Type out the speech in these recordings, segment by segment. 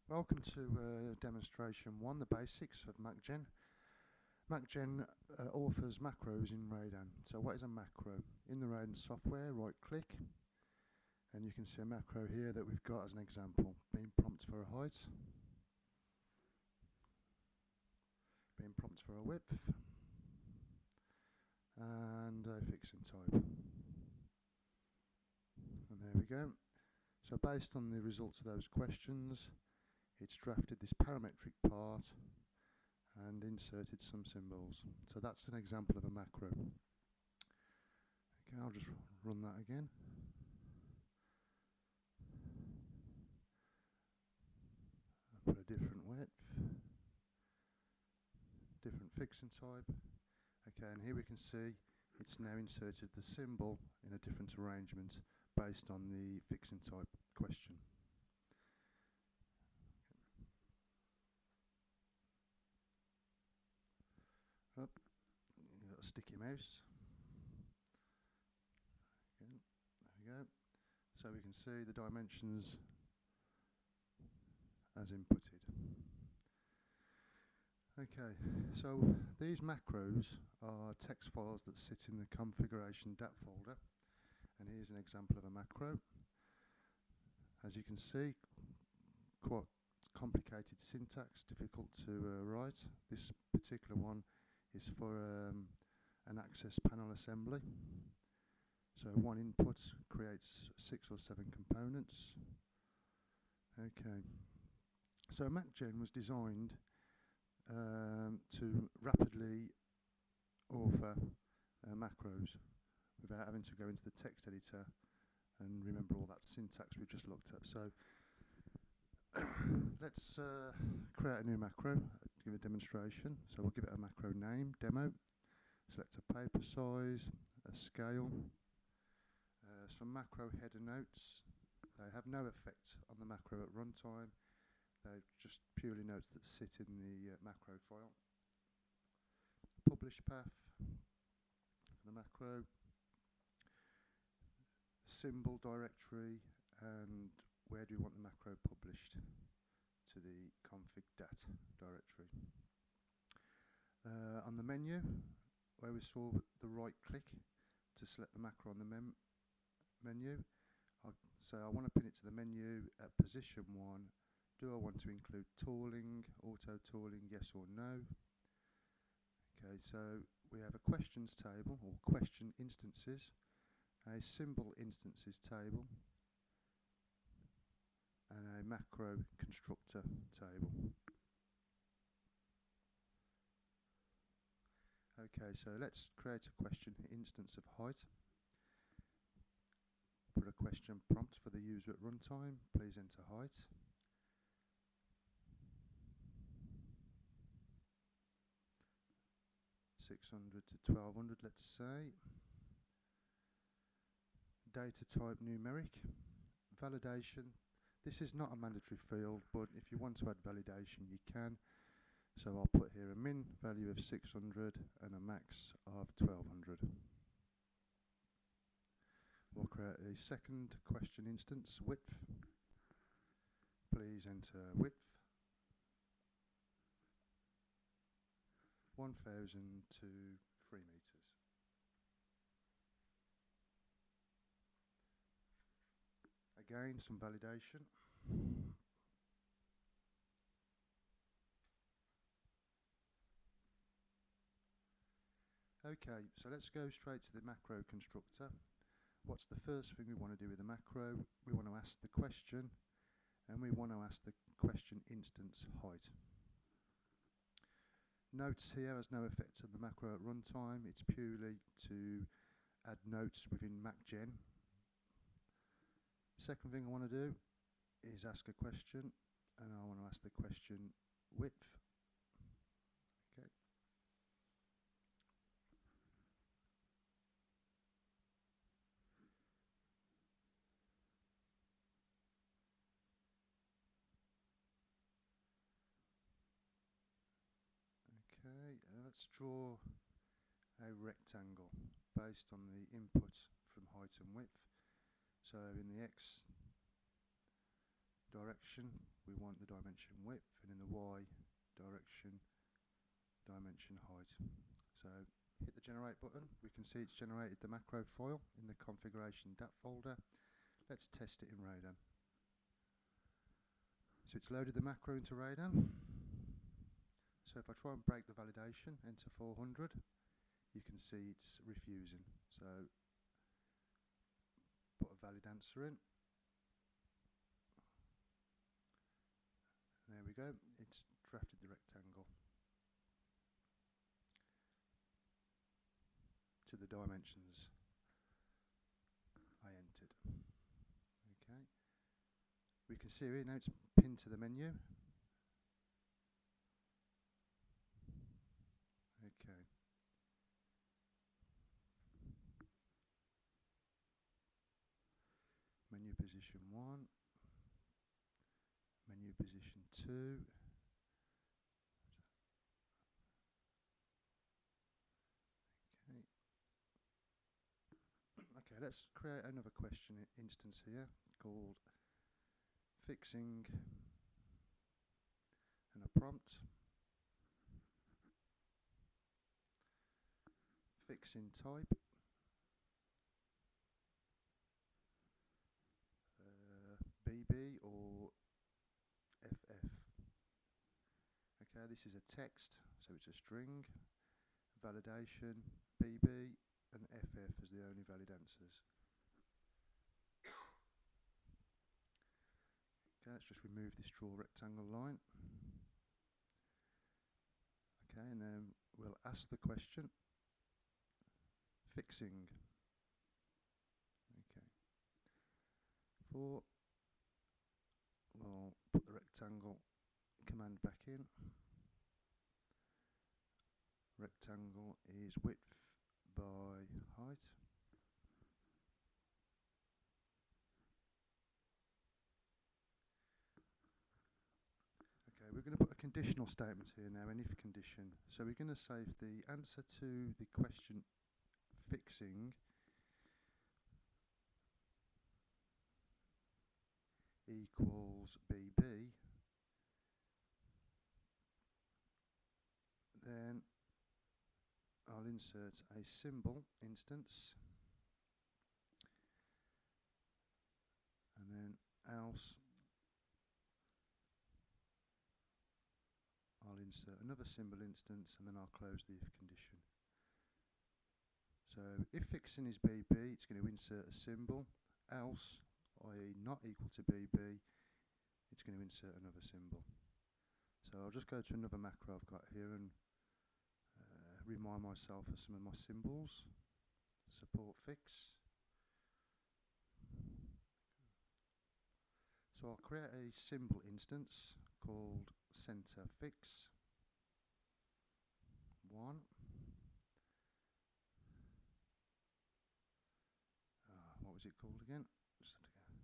Welcome to demonstration 1, the basics of MacGen. MacGen offers macros in Radan. So what is a macro? In the Radan software, right click, and you can see a macro here that we've got as an example. Being prompt for a height, being prompt for a width, and a fixing type. And there we go. So based on the results of those questions, it's drafted this parametric part and inserted some symbols. So that's an example of a macro. Okay, I'll just run that again. I'll put a different width, different fixing type. Okay, and here we can see it's now inserted the symbol in a different arrangement based on the fixing type question. Oh, you've got a sticky mouse. Again, there we go. So we can see the dimensions as inputted. Okay, so these macros are text files that sit in the configuration dat folder, and here's an example of a macro. As you can see, quite complicated syntax, difficult to write. This particular one is for an access panel assembly. So one input creates 6 or 7 components. Okay, so MacGen was designed to rapidly author macros without having to go into the text editor and remember all that syntax we just looked at. So let's create a new macro, give a demonstration. So we'll give it a macro name, demo, select a paper size, a scale, some macro header notes. They have no effect on the macro at runtime. They're just purely notes that sit in the macro file. Publish path for the macro, the symbol directory, and where do we want the macro published? To the config dat directory. On the menu, where we saw the right click to select the macro on the menu, so I want to pin it to the menu at position 1. Do I want to include tooling, auto tooling, yes or no? Okay, so we have a questions table, or question instances, a symbol instances table, and a macro constructor table. Okay, so let's create a question instance of height. Put a question prompt for the user at runtime. Please enter height. .600 to 1200, let's say. Data type numeric. Validation. This is not a mandatory field, but if you want to add validation, you can. So I'll put here a min value of 600 and a max of 1200. We'll create a second question instance, width. Please enter width. 1000 to 3 meters. Again, some validation. Okay, so let's go straight to the macro constructor. What's the first thing we want to do with the macro? We want to ask the question, and we want to ask the question instance height. Notes here has no effect on the macro at runtime. It's purely to add notes within MacGen. Second thing I want to do is ask a question, and I want to ask the question width. Okay. Okay, let's draw a rectangle based on the input from height and width. So in the X direction, we want the dimension width, and in the Y direction, dimension height. So hit the generate button. We can see it's generated the macro file in the configuration dat folder. Let's test it in Radan. So it's loaded the macro into Radan. So if I try and break the validation, enter 400, you can see it's refusing. So put a valid answer in. There we go, it's drafted the rectangle to the dimensions I entered. Okay, we can see here now it's pinned to the menu. Okay. Menu position 1, menu position 2, okay, let's create another question instance here called fixing and a prompt. Fixing type, BB or FF. Okay, this is a text, so it's a string. Validation, BB and FF as the only valid answers. Okay, let's just remove this draw rectangle line. Okay, and then we'll ask the question. Fixing. Okay. We'll put the rectangle command back in. Rectangle is width by height. Okay, we're going to put a conditional statement here now, an if condition. So we're going to say if the answer to the question fixing equals BB, then I'll insert a symbol instance, and then else I'll insert another symbol instance, and then I'll close the if condition. So if fixing is BB, it's going to insert a symbol. Else, i.e. not equal to BB, it's going to insert another symbol. So I'll just go to another macro I've got here and remind myself of some of my symbols. Support fix. So I'll create a symbol instance called center fix 1. What was it called again? Just have to go.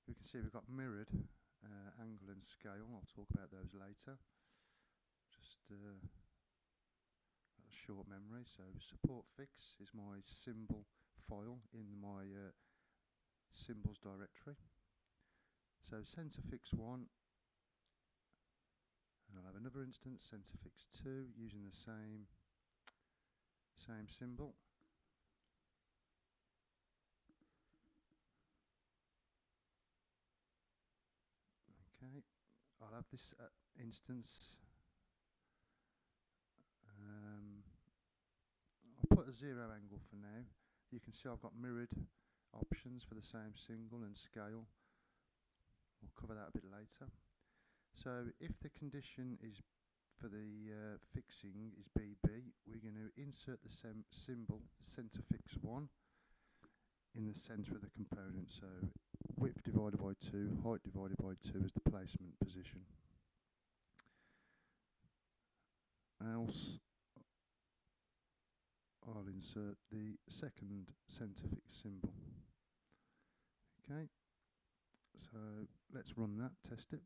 We can see we've got mirrored angle and scale. I'll talk about those later. Just a short memory. So support fix is my symbol file in my symbols directory. So center fix 1, and I'll have another instance center fix 2 using the same symbol. Okay, I'll have this instance. I'll put a 0 angle for now. You can see I've got mirrored options for the same single and scale. We'll cover that a bit later. So if the condition is for the fixing is BB, we're going to insert the symbol center fix 1 in the center of the component. So width divided by 2, height divided by 2 as the placement position. Else I'll insert the second center fix symbol. Okay, so let's run that, test it.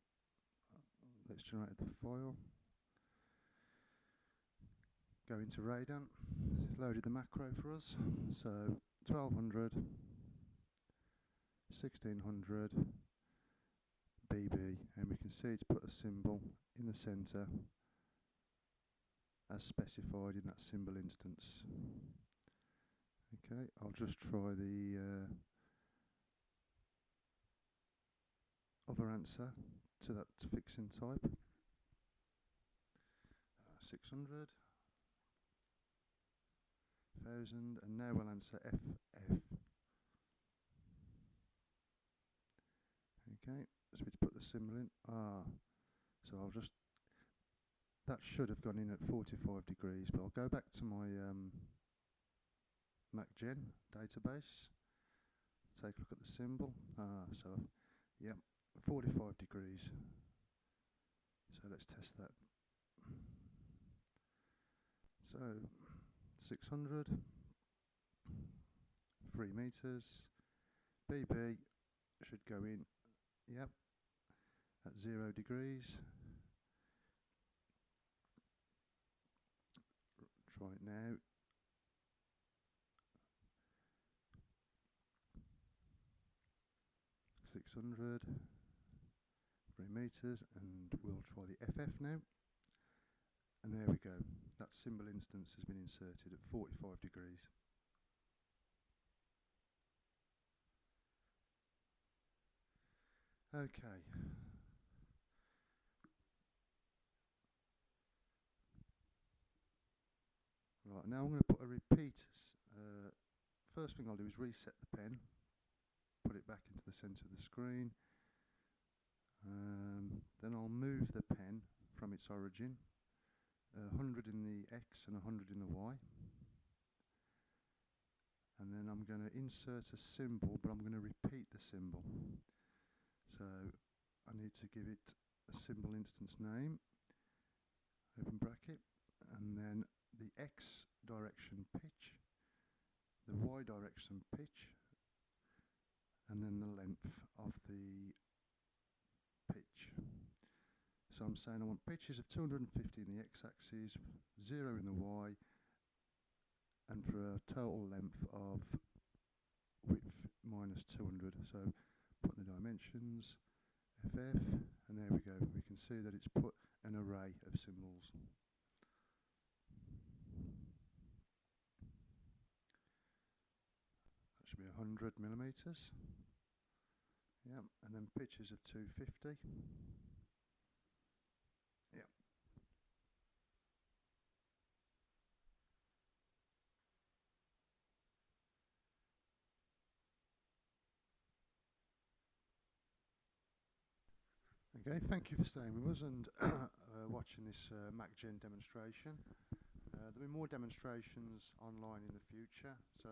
Let's generate the file. go into Radan. Loaded the macro for us. So 1200, 1600 BB, and we can see it's put a symbol in the center as specified in that symbol instance. Okay, I'll just try the other answer to that fixing type. 600, 1000, and now we'll answer FF. Okay, so it's put the symbol in. So I'll just, that should have gone in at 45 degrees, but I'll go back to my MacGen database, take a look at the symbol. So yep, 45 degrees. So let's test that. So 600, 3 meters, BB should go in, yep, at 0 degrees. Try it now. .600, 3 meters, and we'll try the FF now. And there we go. That symbol instance has been inserted at 45 degrees. Okay. Right, now I'm going to put a repeat. First thing I'll do is reset the pen, put it back into the centre of the screen. Then I'll move the pen from its origin, 100 in the X and 100 in the Y. And then I'm going to insert a symbol, but I'm going to repeat the symbol. So I need to give it a symbol instance name, open bracket, and then the X direction pitch, the Y direction pitch, and then the length of the pitch. So I'm saying I want pitches of 250 in the X-axis, 0 in the Y, and for a total length of width minus 200. So put in the dimensions, FF, and there we go. We can see that it's put an array of symbols. That should be 100 millimeters. Yeah, and then pitches of 250. Yeah. Okay, thank you for staying with us and watching this MacGen demonstration. There'll be more demonstrations online in the future, so